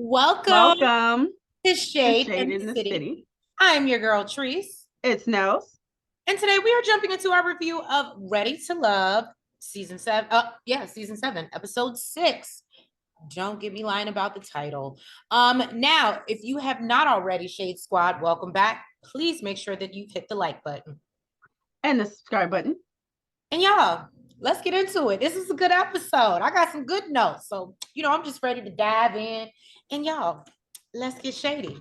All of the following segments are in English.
Welcome Welcome to to Shade Shade in in the the City. City. I'm your girl, Trace. It's Nels. And today we are jumping into our review of Ready to Love, season 7. Season 7, episode 6. Don't get me lying about the title. Now, if you have not already, Shade Squad, welcome back. Please make sure that you've hit the like button. And the subscribe button. And y'all, let's get into it. This is a good episode. I got some good notes. So, I'm just ready to dive in. And y'all, let's get shady.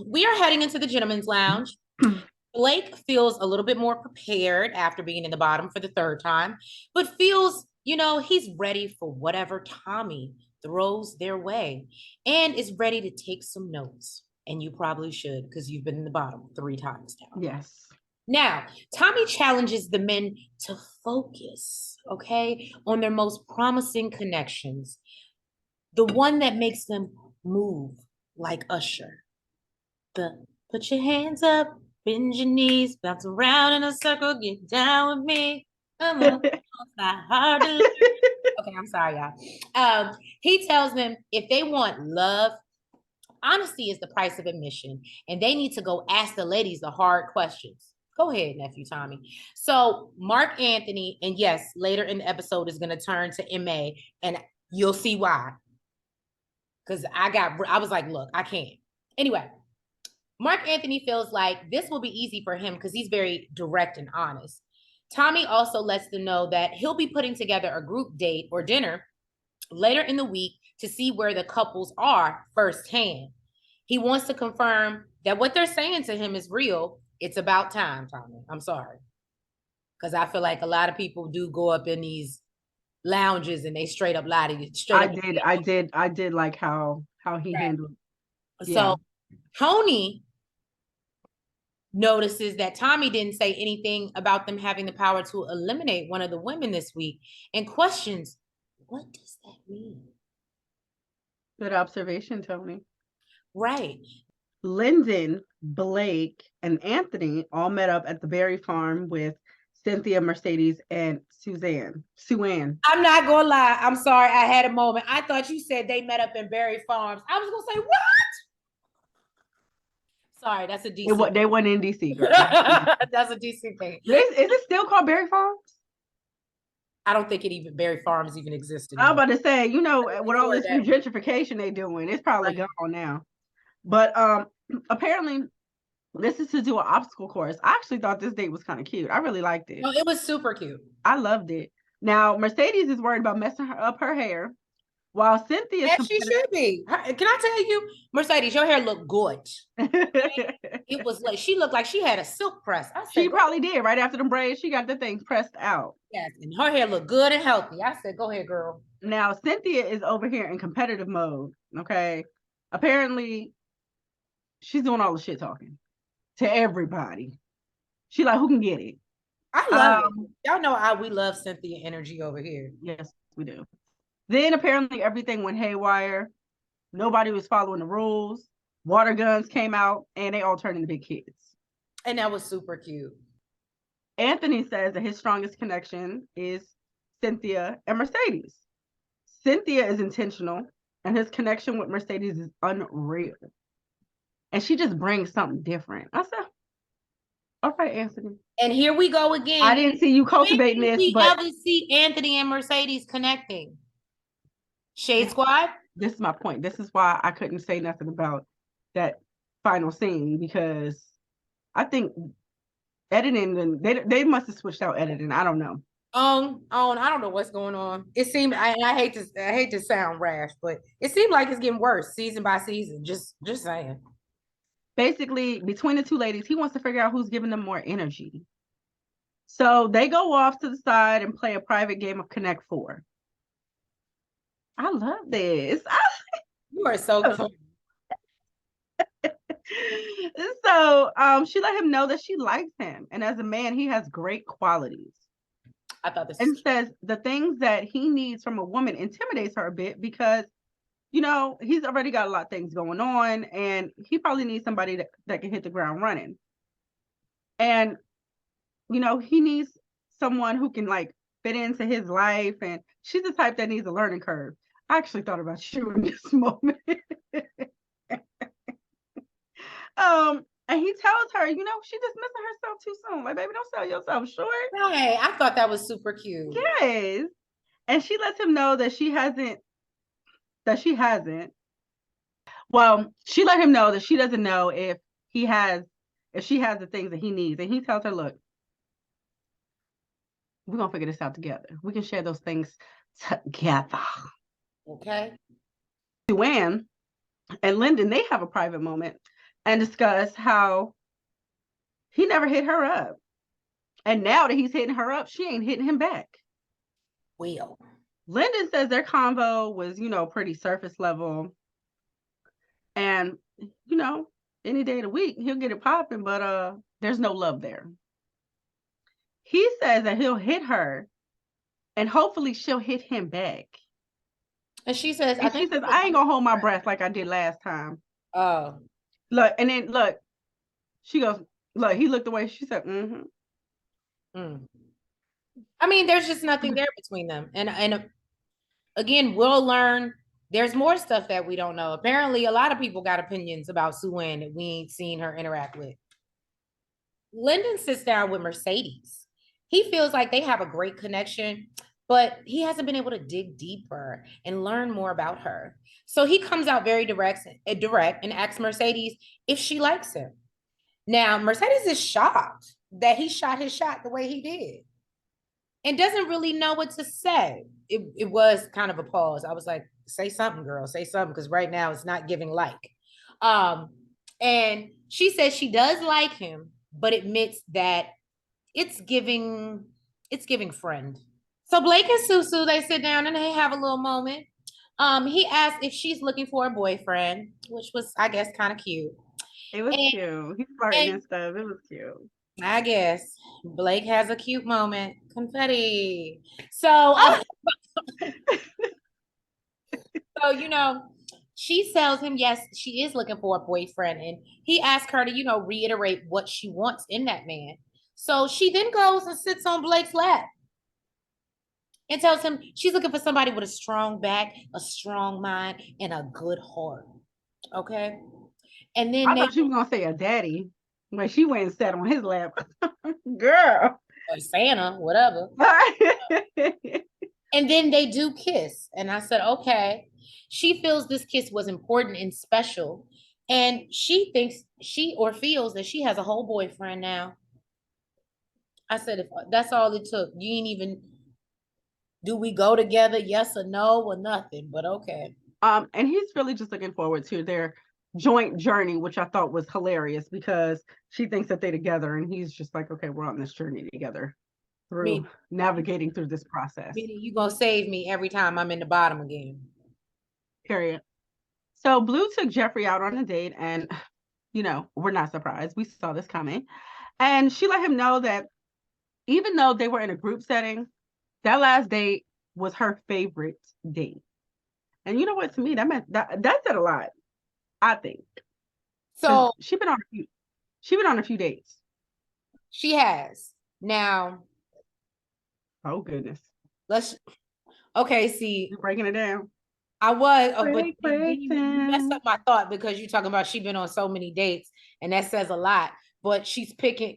We are heading into the gentleman's lounge. Blake feels a little bit more prepared after being in the bottom for the third time, but feels, he's ready for whatever Tommy throws their way and is ready to take some notes. And you probably should because you've been in the bottom 3 times now. Yes. Now, Tommy challenges the men to focus, okay, on their most promising connections. The one that makes them move like Usher. Put your hands up, bend your knees, bounce around in a circle, get down with me. Come on, it's not hard to learn. Okay, I'm sorry, y'all. He tells them if they want love, honesty is the price of admission, and they need to go ask the ladies the hard questions. Go ahead, Nephew Tommy. So Mark Anthony, and yes, later in the episode is going to turn to MA, and you'll see why. Because I was like, look, I can't. Anyway, Mark Anthony feels like this will be easy for him because he's very direct and honest. Tommy also lets them know that he'll be putting together a group date or dinner later in the week to see where the couples are firsthand. He wants to confirm that what they're saying to him is real. It's about time, Tommy. I'm sorry. Because I feel like a lot of people do go up in these lounges and they straight up lie to you. I did like how he handled. Yeah. So Tony notices that Tommy didn't say anything about them having the power to eliminate one of the women this week and questions, what does that mean? Good observation, Tony. Right. Lyndon, Blake, and Anthony all met up at the Berry Farm with Cynthia, Mercedes, and Suanne. I'm not gonna lie. I'm sorry. I had a moment. I thought you said they met up in Berry Farms. I was gonna say, what? Sorry, that's a DC. They went in DC, girl. That's a DC thing. Is it still called Berry Farms? I don't think Berry Farms even existed. I'm about to say, with all this gentrification they doing, it's probably gone now. But apparently this is to do an obstacle course. I actually thought this date was kind of cute. I really liked it. No, it was super cute. I loved it. Now, Mercedes is worried about messing up her hair, while Cynthia, yes, she should be. Can I tell you, Mercedes, your hair looked good. It was like she looked like she had a silk press. I said, she probably did. Right after the braids, she got the thing pressed out. Yes, and her hair looked good and healthy. I said, go ahead, girl. Now, Cynthia is over here in competitive mode. Okay, apparently, she's doing all the shit talking to everybody. She like, who can get it? I love it. Y'all know we love Cynthia energy over here. Yes, we do. Then apparently everything went haywire. Nobody was following the rules. Water guns came out and they all turned into big kids. And that was super cute. Anthony says that his strongest connection is Cynthia and Mercedes. Cynthia is intentional and his connection with Mercedes is unreal. And she just brings something different. I said, all right, Anthony. And here we go again. I didn't see you cultivating this. We ever see Anthony and Mercedes connecting? Shade Squad? This is my point. This is why I couldn't say nothing about that final scene, because I think editing, they must have switched out editing. I don't know. I don't know what's going on. It seemed I hate to sound rash, but it seemed like it's getting worse season by season. Just saying. Basically, between the two ladies, he wants to figure out who's giving them more energy. So they go off to the side and play a private game of Connect 4. I love this. You are so cool. So she let him know that she likes him. And as a man, he has great qualities. I thought this was And cute. says the things that he needs from a woman intimidates her a bit because, you know, he's already got a lot of things going on and he probably needs somebody that can hit the ground running. And, you know, he needs someone who can like fit into his life. And she's the type that needs a learning curve. I actually thought about you in this moment. And he tells her, you know, she dismissing herself too soon. Like, baby, don't sell yourself short. Hey, I thought that was super cute. Yes. And she lets him know that she hasn't. Well, she let him know that she doesn't know if she has the things that he needs. And he tells her, look, we're gonna figure this out together. We can share those things together. Okay. Joanne and Lyndon, they have a private moment and discuss how he never hit her up. And now that he's hitting her up, she ain't hitting him back. Well, Lyndon says their convo was, you know, pretty surface level. And, you know, any day of the week, he'll get it popping, but there's no love there. He says that he'll hit her and hopefully she'll hit him back. and she says, And she says, I ain't gonna hold my breath like I did last time. Oh. Look, and then look, she goes, look, he looked away. She said, I mean, there's just nothing there between them. And again, we'll learn there's more stuff that we don't know. Apparently, a lot of people got opinions about Sue-Ann that we ain't seen her interact with. Lyndon sits down with Mercedes. He feels like they have a great connection, but he hasn't been able to dig deeper and learn more about her. So he comes out very direct and asks Mercedes if she likes him. Now, Mercedes is shocked that he shot his shot the way he did and doesn't really know what to say. It was kind of a pause. I was like, say something, girl, say something, because right now it's not giving like. And she says she does like him, but admits that it's giving friend. So Blake and Susu, they sit down and they have a little moment. He asked if she's looking for a boyfriend, which was, I guess, kind of cute. it was cute. He's flirting and stuff. It was cute. I guess Blake has a cute moment. Confetti. So, so you know, she tells him yes, she is looking for a boyfriend, and he asks her to, you know, reiterate what she wants in that man. So she then goes and sits on Blake's lap and tells him she's looking for somebody with a strong back, a strong mind, and a good heart. Okay. And then I thought she was gonna say a daddy when she went and sat on his lap. Girl. or Santa, whatever. And then they do kiss. And I said, okay. She feels this kiss was important and special. And she thinks feels that she has a whole boyfriend now. I said, if that's all it took, you ain't even, do we go together? Yes or no or nothing, but okay. And he's really just looking forward to their joint journey, which I thought was hilarious because she thinks that they're together and he's just like, okay, we're on this journey together through navigating through this process. Meaning you gonna save me every time I'm in the bottom again. Period. So Blue took Jeffri out on a date and, you know, we're not surprised. We saw this coming. And she let him know that even though they were in a group setting, that last date was her favorite date. And you know what? To me, that meant that said a lot, I think. So she's been on a few dates. She has. Now. Oh goodness. Okay, see. You're breaking it down. I was, but you messed up my thought because you're talking about she's been on so many dates, and that says a lot. But she's picking,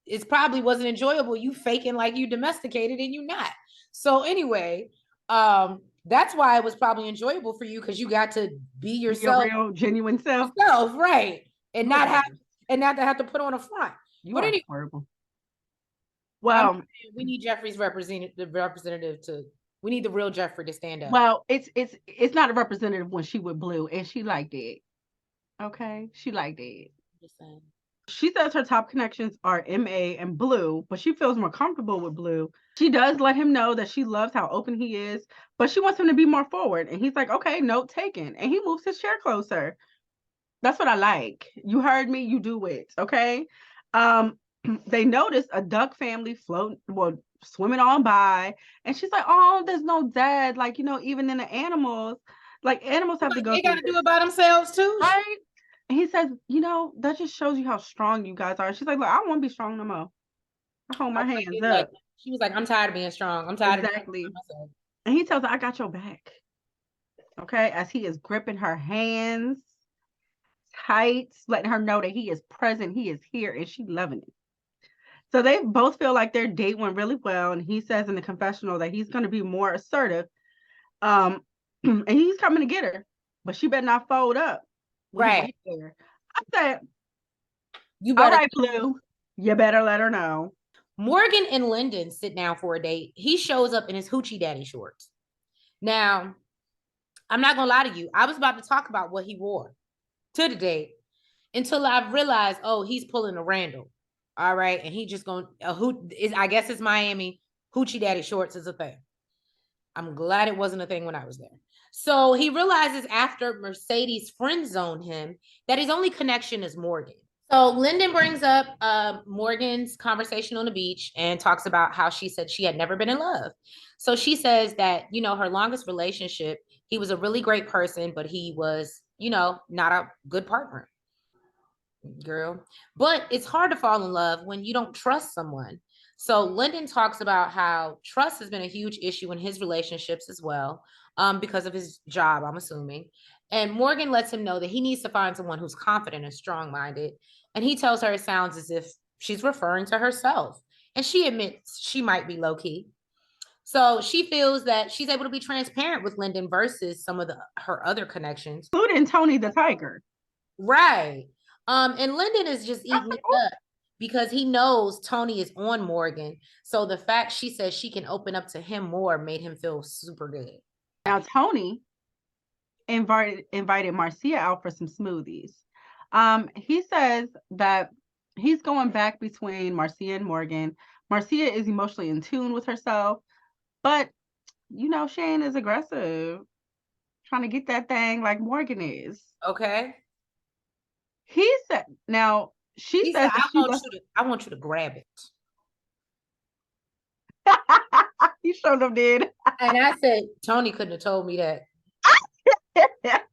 it probably wasn't enjoyable. You faking like you domesticated and you not. So anyway, that's why it was probably enjoyable for you because you got to be yourself, your real genuine self, right? And not to have to put on a front. But anyway, horrible. Well, we need Jeffri's representative to. We need the real Jeffri to stand up. Well, it's not a representative when she with Blue, and she liked it. Okay, she liked it. Just saying. She says her top connections are MA and Blue, but she feels more comfortable with Blue. She does let him know that she loves how open he is, but she wants him to be more forward. And he's like, okay, note taken. And he moves his chair closer. That's what I like. You heard me, you do it. Okay. Um, they noticed a duck family swimming on by, and she's like, "Oh, there's no dad. Like, even in the animals, like animals have to Like, go they through got to do this, it by themselves too. right?" And he says, "That just shows you how strong you guys are." She's like, "Look, I don't want to be strong no more. I hold my hands Like, up." she was like, I'm tired of being strong. I'm tired of doing Exactly. it myself. And he tells her, "I got your back." Okay, as he is gripping her hands tight, letting her know that he is present, he is here, and she's loving it. So they both feel like their date went really well, and he says in the confessional that he's going to be more assertive, and he's coming to get her, but she better not fold up when he Right. gets there. I said, You "All better. right, Blue, you better let her know." Morgan and Lyndon sit down for a date. He shows up in his hoochie daddy shorts. Now, I'm not gonna lie to you. I was about to talk about what he wore to the date until I realized, oh, he's pulling a Randall. All right, and he just going I guess it's Miami. Hoochie daddy shorts is a thing. I'm glad it wasn't a thing when I was there. So he realizes after Mercedes friend zoned him that his only connection is Morgan. So Lyndon brings up Morgan's conversation on the beach and talks about how she said she had never been in love. So she says that, her longest relationship, he was a really great person, but he was, not a good partner, girl. But it's hard to fall in love when you don't trust someone. So Lyndon talks about how trust has been a huge issue in his relationships as well, because of his job, I'm assuming. And Morgan lets him know that he needs to find someone who's confident and strong-minded. And he tells her it sounds as if she's referring to herself. And she admits she might be low-key. So she feels that she's able to be transparent with Lyndon versus some of her other connections. Including Tony the Tiger. Right. And Lyndon is just I eating said, it up because he knows Tony is on Morgan. So the fact she says she can open up to him more made him feel super good. now Tony invited Marcia out for some smoothies. He says that he's going back between Marcia and Morgan. Marcia is emotionally in tune with herself, but she ain't as aggressive, trying to get that thing like Morgan is. Okay. He said, now she He said, says that she loves. I want you to grab it. He showed up dead. And I said, Tony couldn't have told me that.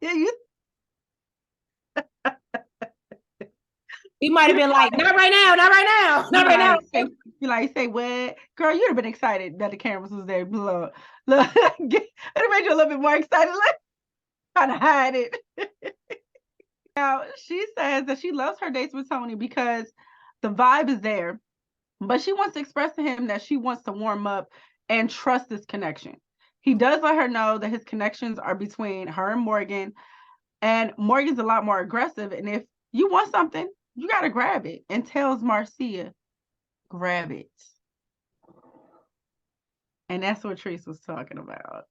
You He might have been like, not right now, not right now, not right now. say what? Girl, you'd have been excited that the cameras was there. Look, it made you a little bit more excited. Like, trying to hide it. Now, she says that she loves her dates with Tony because the vibe is there, but she wants to express to him that she wants to warm up and trust this connection. He does let her know that his connections are between her and Morgan's a lot more aggressive. And if you want something, you got to grab it, and tells Marcia, grab it. And that's what Tracy was talking about.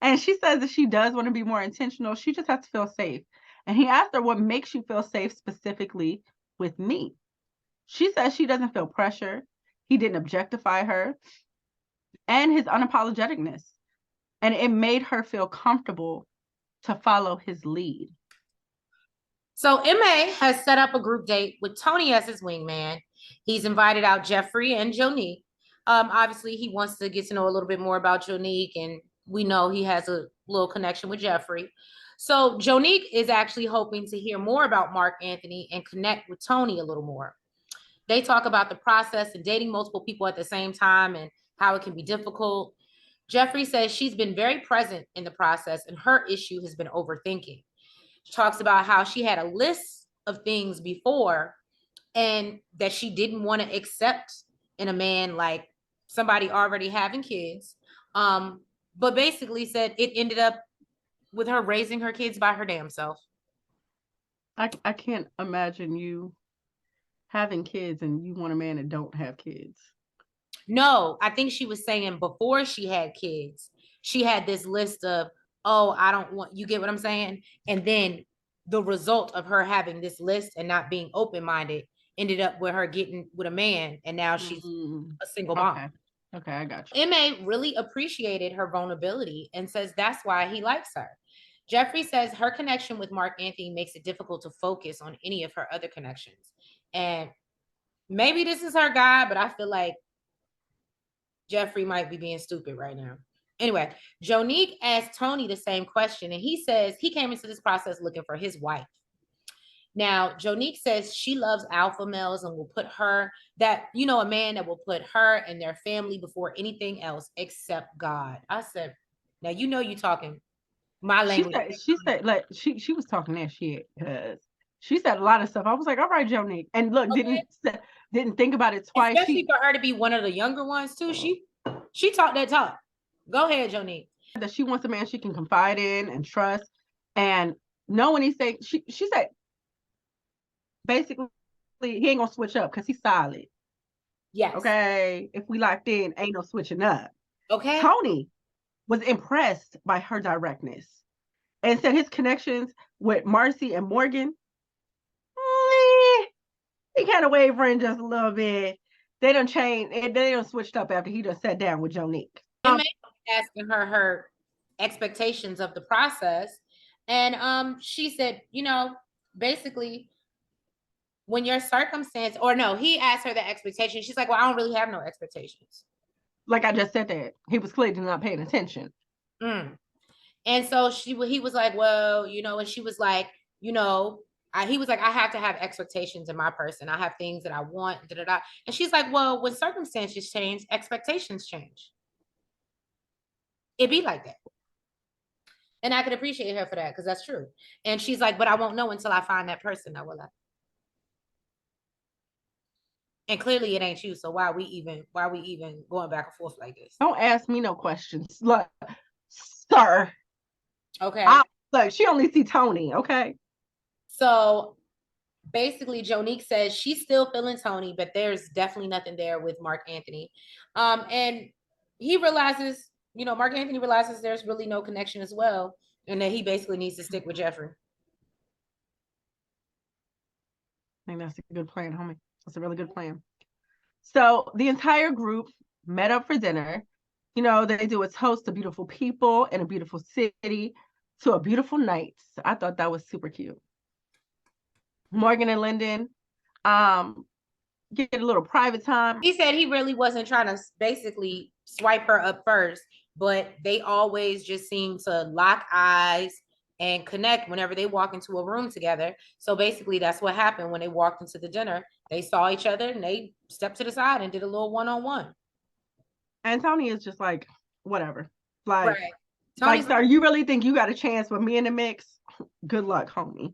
And she says that she does want to be more intentional. She just has to feel safe. And he asked her, what makes you feel safe specifically with me? She says she doesn't feel pressure. He didn't objectify her. And his unapologeticness. And it made her feel comfortable to follow his lead. So MA has set up a group date with Tony as his wingman. He's invited out Jeffri and Jonique. Obviously, he wants to get to know a little bit more about Jonique, and we know he has a little connection with Jeffri. So Jonique is actually hoping to hear more about Mark Anthony and connect with Tony a little more. They talk about the process of dating multiple people at the same time and how it can be difficult. Jeffri says she's been very present in the process, and her issue has been overthinking. She talks about how she had a list of things before and that she didn't want to accept in a man, like somebody already having kids. But basically said it ended up with her raising her kids by her damn self. I can't imagine you having kids and you want a man that don't have kids. No, I think she was saying before she had kids, she had this list of, oh, I don't want, you get what I'm saying? And then the result of her having this list and not being open-minded ended up with her getting with a man, and now she's a single mom. Okay, I got you. MA really appreciated her vulnerability and says that's why he likes her. Jeffri says her connection with Mark Anthony makes it difficult to focus on any of her other connections. And maybe this is her guy, but I feel like Jeffri might be being stupid right now. Anyway, Jonique asked Tony the same question, and he says he came into this process looking for his wife. Now, Jonique says she loves alpha males and will put her, that, you know, a man that will put her and their family before anything else except God. I said, now, you know, you talking my language. She said, like, she was talking that shit because she said a lot of stuff. I was like, all right, Jonique. And look, Okay. didn't think about it twice. Especially for her to be one of the younger ones too. She talked that talk. Go ahead, Jonique. That she wants a man she can confide in and trust and know when he say, she said, basically, he ain't gonna switch up because he's solid. Yes. Okay. If we locked in, ain't no switching up. Okay. Tony was impressed by her directness and said his connections with Marcia and Morgan, he kind of wavering just a little bit. They done changed, they done switched up after he done sat down with Jonique. Asking her expectations of the process. And she said, you know, basically, when your circumstance, or no, he asked her the expectation. She's like, well, I don't really have no expectations. Like I just said that. He was clearly not paying attention. And so he was like, well, you know, and she was like, you know, he was like, I have to have expectations in my person. I have things that I want, da, da, da. And she's like, well, when circumstances change, expectations change. It be like that. And I could appreciate her for that because that's true. And she's like, but I won't know until I find that person, now will I? And clearly it ain't you. So why are we even going back and forth like this? Don't ask me no questions. Look, sir. Okay. Look, she only see Tony, okay? So basically, Jonique says she's still feeling Tony, but there's definitely nothing there with Mark Anthony. And he realizes, you know, Mark Anthony realizes there's really no connection as well, and that he basically needs to stick with Jeffri. I think that's a good plan, homie. That's a really good plan. So the entire group met up for dinner. You know, they do a toast to beautiful people in a beautiful city to a beautiful night. I thought that was super cute. Morgan and Lyndon get a little private time. He said he really wasn't trying to basically swipe her up first, but they always just seem to lock eyes and connect whenever they walk into a room together. So basically that's what happened when they walked into the dinner. They saw each other and they stepped to the side and did a little one-on-one. And Tony is just like, whatever. Like, right. Tony's like, sir, you really think you got a chance with me in the mix? Good luck, homie.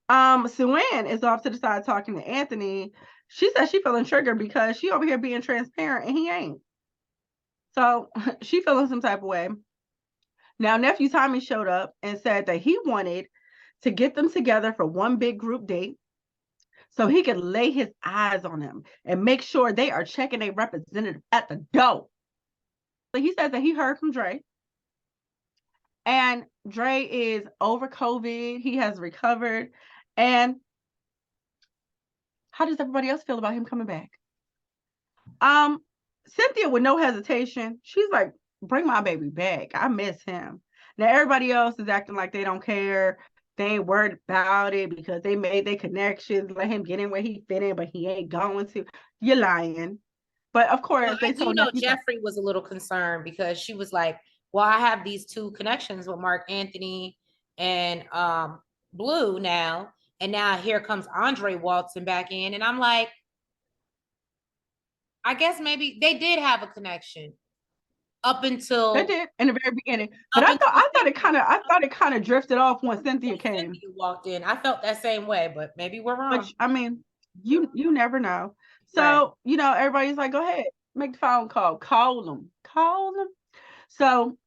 Suanne is off to the side talking to Anthony. She says she feeling triggered because she over here being transparent and he ain't. So she feeling some type of way. Now, Nephew Tommy showed up and said that he wanted to get them together for one big group date so he could lay his eyes on them and make sure they are checking a representative at the door. So he says that he heard from Dre. And Dre is over COVID. He has recovered. And how does everybody else feel about him coming back? Cynthia, with no hesitation, she's like, bring my baby back. I miss him. Now, everybody else is acting like they don't care. They ain't worried about it because they made their connections, let him get in where he fit in, but he ain't going to. You're lying. But of course, well, they told Jeffri was a little concerned because she was like, well, I have these two connections with Mark Anthony and Blue now. And now here comes Andre waltzing back in. And I'm like, I guess maybe they did have a connection up until they did in the very beginning. But I thought it kind of drifted off when Cynthia came. Cynthia walked in. I felt that same way, but maybe we're wrong. Which, I mean, you never know. So, right. You know, everybody's like, go ahead, make the phone call. Call them. So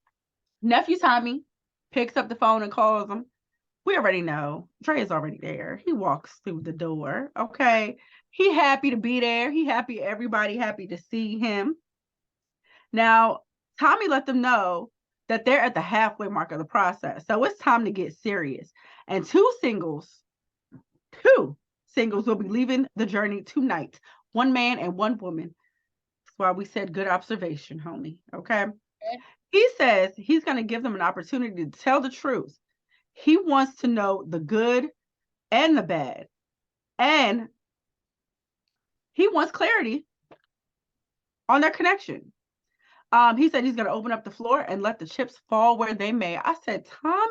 Nephew Tommy picks up the phone and calls him. We already know. Dre is already there. He walks through the door. Okay. He happy to be there. He happy, everybody happy to see him. Now, Tommy let them know that they're at the halfway mark of the process. So it's time to get serious. And two singles will be leaving the journey tonight. One man and one woman. That's why we said good observation, homie. Okay. He says he's going to give them an opportunity to tell the truth He wants to know the good and the bad. And he wants clarity on their connection. He said he's going to open up the floor and let the chips fall where they may. I said, Tommy.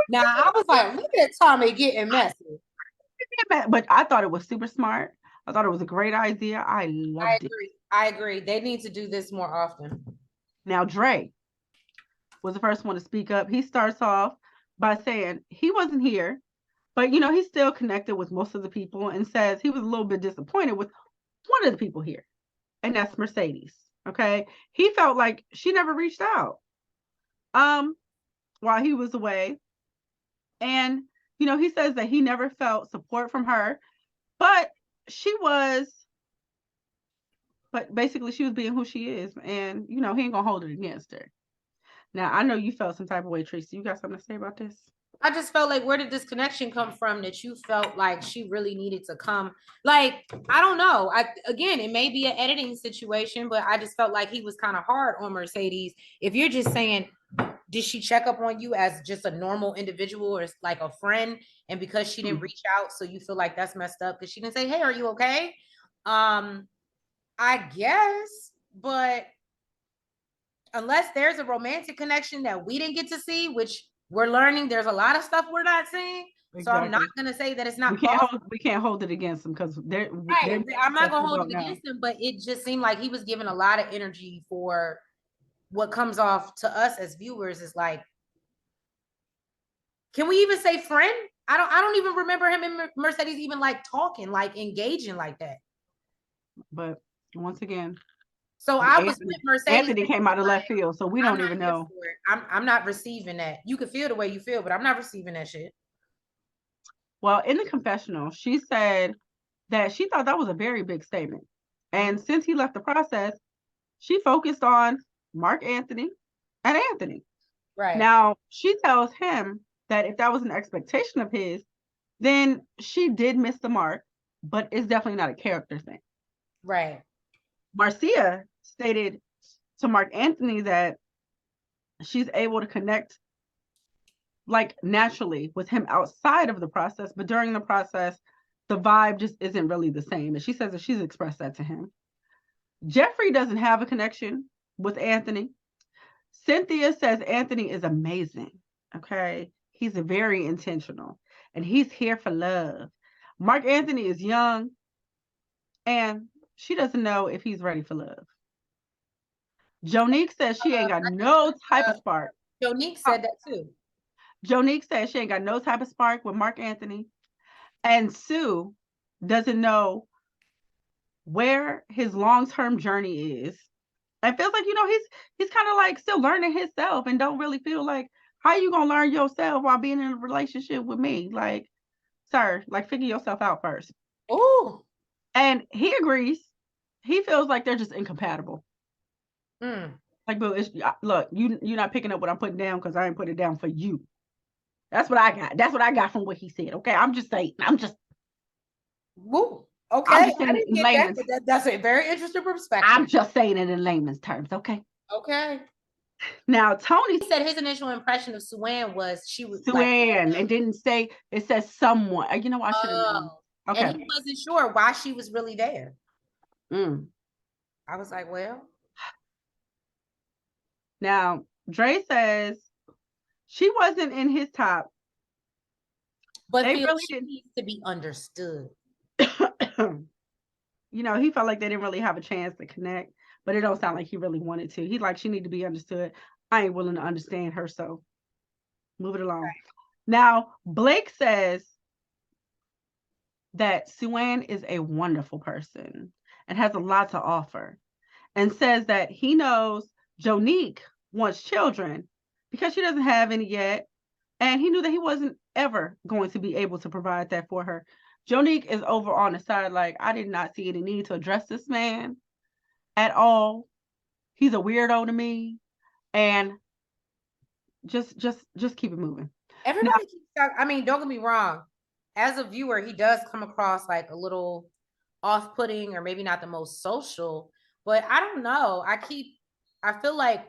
Now, I was like, look at Tommy getting messy. But I thought it was super smart. I thought it was a great idea. I loved it. I agree. They need to do this more often. Now, Dre was the first one to speak up. He starts off by saying he wasn't here, but he's still connected with most of the people, and says he was a little bit disappointed with one of the people here, and that's Mercedes. Okay. He felt like she never reached out while he was away. And he says that he never felt support from her, but basically she was being who she is, and he ain't gonna hold it against her. Now, I know you felt some type of way, Tracy. You got something to say about this? I just felt like, where did this connection come from that you felt like she really needed to come? Like, I don't know. Again, it may be an editing situation, but I just felt like he was kind of hard on Mercedes. If you're just saying, did she check up on you as just a normal individual or like a friend? And because she didn't reach out, so you feel like that's messed up because she didn't say, hey, are you okay? I guess, but unless there's a romantic connection that we didn't get to see, which we're learning, there's a lot of stuff we're not seeing. Exactly. So I'm not going to say that it's not. We can't hold it against them because they're right. I'm not going to hold it against them, but it just seemed like he was giving a lot of energy for what comes off to us as viewers is like, can we even say friend? I don't even remember him and Mercedes even like talking, like engaging like that. But once again, so I was with Mercedes. Anthony came out of left field, so we don't even know. I'm not receiving that. You can feel the way you feel, but I'm not receiving that shit. Well, in the confessional, she said that she thought that was a very big statement. And since he left the process, she focused on Mark Anthony and Anthony. Right. Now, she tells him that if that was an expectation of his, then she did miss the mark, but it's definitely not a character thing. Right. Marcia stated to Mark Anthony that she's able to connect like naturally with him outside of the process, but during the process, the vibe just isn't really the same. And she says that she's expressed that to him. Jeffri doesn't have a connection with Anthony. Cynthia says Anthony is amazing. Okay. He's very intentional and he's here for love. Mark Anthony is young and she doesn't know if he's ready for love. Jonique says she ain't got no type of spark. Jonique said that too. Jonique says she ain't got no type of spark with Mark Anthony. And Sue doesn't know where his long-term journey is. And feels like, he's kind of like still learning himself and don't really feel like, how you gonna learn yourself while being in a relationship with me? Like, sir, like figure yourself out first. Oh. And he agrees. He feels like they're just incompatible. Like, but look, you're not picking up what I'm putting down because I ain't put it down for you. That's what I got. That's what I got from what he said. Okay, I'm just saying. Woo. Okay, I'm just saying it in layman's. That's a very interesting perspective. I'm just saying it in layman's terms. Okay. Okay. Now Tony said his initial impression of Suanne was she was Suanne. Like, it didn't say. It says someone. I should have known. Okay. And he wasn't sure why she was really there. I was like, well. Now Dre says she wasn't in his top, but they really needs to be understood. He felt like they didn't really have a chance to connect, but it don't sound like he really wanted to. He's like, she need to be understood. I ain't willing to understand her, so move it along. Right. Now, Blake says that Suanne is a wonderful person and has a lot to offer, and says that he knows Jonique wants children because she doesn't have any yet, and he knew that he wasn't ever going to be able to provide that for her. Jonique is over on the side like, I did not see any need to address this man at all. He's a weirdo to me, and just keep it moving. Everybody keeps talking. I mean, don't get me wrong. As a viewer, he does come across like a little off-putting or maybe not the most social, but I don't know. I feel like,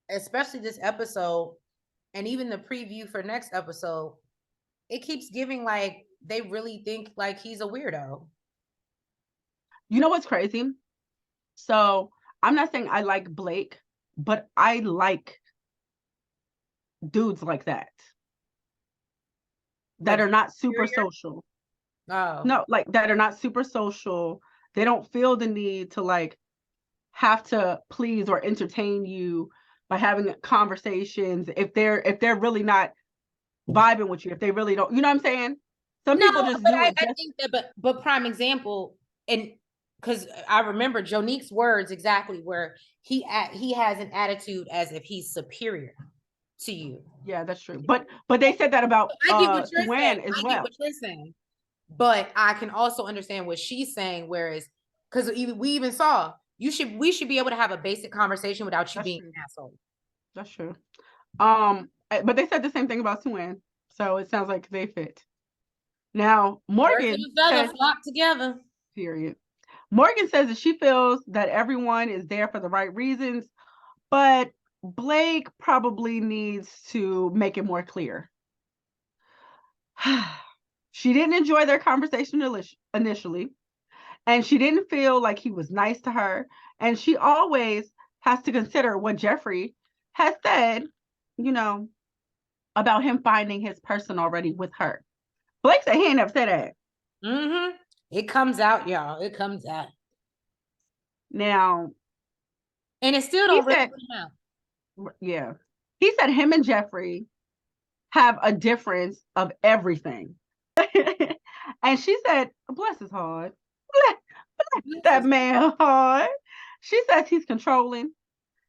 especially this episode, and even the preview for next episode, it keeps giving like they really think like he's a weirdo. You know what's crazy? So I'm not saying I like Blake, but I like dudes like that Like are not super superior? social. Oh. No, like that are not super social. They don't feel the need to like have to please or entertain you by having conversations if they're really not vibing with you, if they really don't, you know what I'm saying? Some No, people just but do I it just think that, but prime example, and because I remember Jonique's words exactly, where he has an attitude as if he's superior to you. yeah, that's true. But they said that about I get what you're saying. Joanne as I get well. what you're saying, but I can also understand what she's saying. Whereas, because we even saw we should be able to have a basic conversation without you That's being true. an asshole. That's true. But they said the same thing about Joanne, so it sounds like they fit. Now Birds of Morgan a feather says, flock together. period. Morgan says that she feels that everyone is there for the right reasons, but Blake probably needs to make it more clear. She didn't enjoy their conversation initially, and she didn't feel like he was nice to her. And she always has to consider what Jeffri has said, you know, about him finding his person already with her. Blake said he ain't never said that. Mm-hmm. It comes out, y'all. It comes out. Now, And it still he don't really said, come out. yeah, he said him and Jeffri have a difference of everything. And she said, bless his heart. Bless that man heart. She says he's controlling.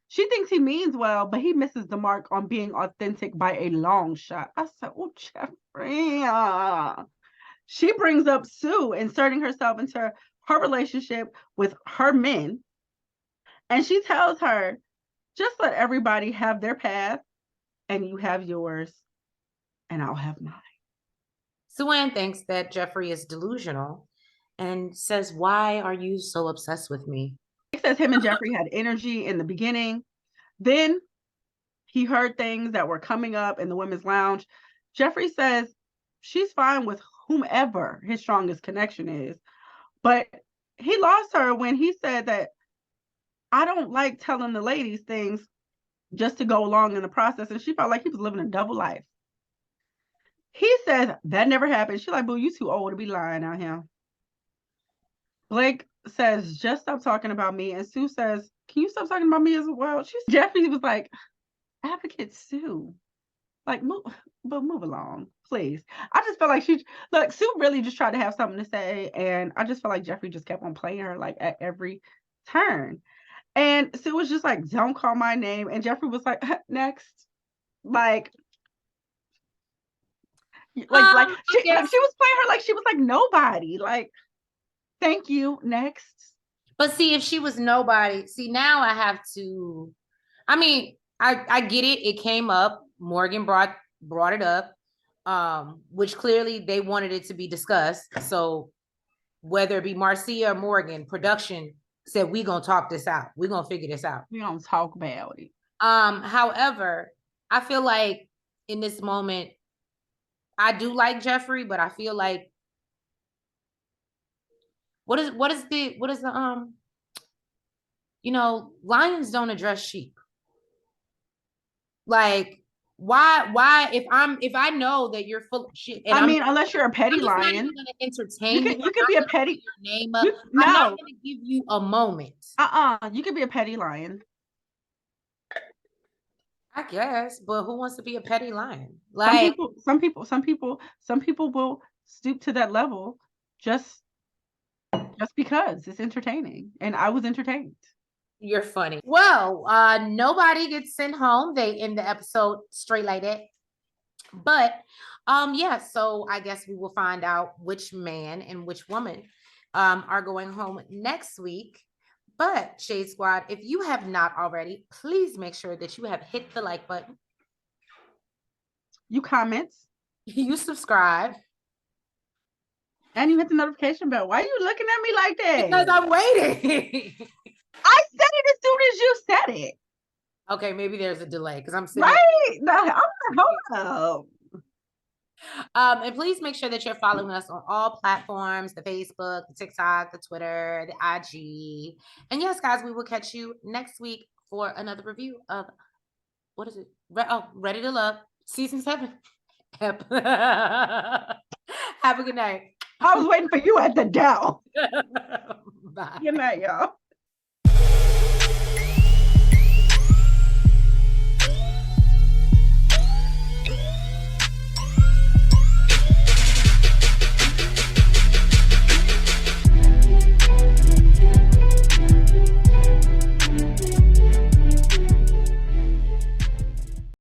She thinks he means well, but he misses the mark on being authentic by a long shot. I said, oh, Jeffri. She brings up Sue inserting herself into her relationship with her men. And she tells her, just let everybody have their path, and you have yours, and I'll have mine. Joanne thinks that Jeffri is delusional and says, "Why are you so obsessed with me?" He says him and Jeffri had energy in the beginning. Then he heard things that were coming up in the women's lounge. Jeffri says she's fine with whomever his strongest connection is. But he lost her when he said that I don't like telling the ladies things just to go along in the process. And she felt like he was living a double life. He says that never happened. She's like, boo, you too old to be lying out here. Blake says, just stop talking about me. And Sue says, can you stop talking about me as well? Jeffri was like, advocate Sue. Like, move along, please. I just felt like Sue really just tried to have something to say. And I just felt like Jeffri just kept on playing her like at every turn. And Sue was just like, don't call my name. And Jeffri was like, next. Like she was playing her like she was like nobody. Like, thank you. Next. But see, if she was nobody, see, now I have to, I mean, I get it. It came up. Morgan brought it up, which clearly they wanted it to be discussed. So whether it be Marcia or Morgan, production said, we gonna talk this out. We're gonna figure this out. We're gonna talk about it. However, I feel like in this moment, I do like Jeffri, but I feel like what is the lions don't address sheep. Like, why if I know that you're full of shit, and I mean, unless you're a petty lion, not even gonna entertain you could be a petty your name up. I'm not gonna give you a moment. You could be a petty lion. I guess, but who wants to be a petty lion? Like some people will stoop to that level just because it's entertaining, and I was entertained. You're funny. Well, nobody gets sent home. They end the episode straight like that. But yeah, so I guess we will find out which man and which woman are going home next week. But Shade Squad, if you have not already, please make sure that you have hit the like button. You comment. You subscribe. And you hit the notification bell. Why are you looking at me like that? Because I'm waiting. I said it as soon as you said it. Okay, maybe there's a delay because I'm sitting. Right? No, I'm like, hold up. And please make sure that you're following us on all platforms, the Facebook, the TikTok, the Twitter, the IG. And yes, guys, we will catch you next week for another review of what is it? Ready to Love, season 7. Have a good night. I was waiting for you at the door. Bye. Good night, y'all.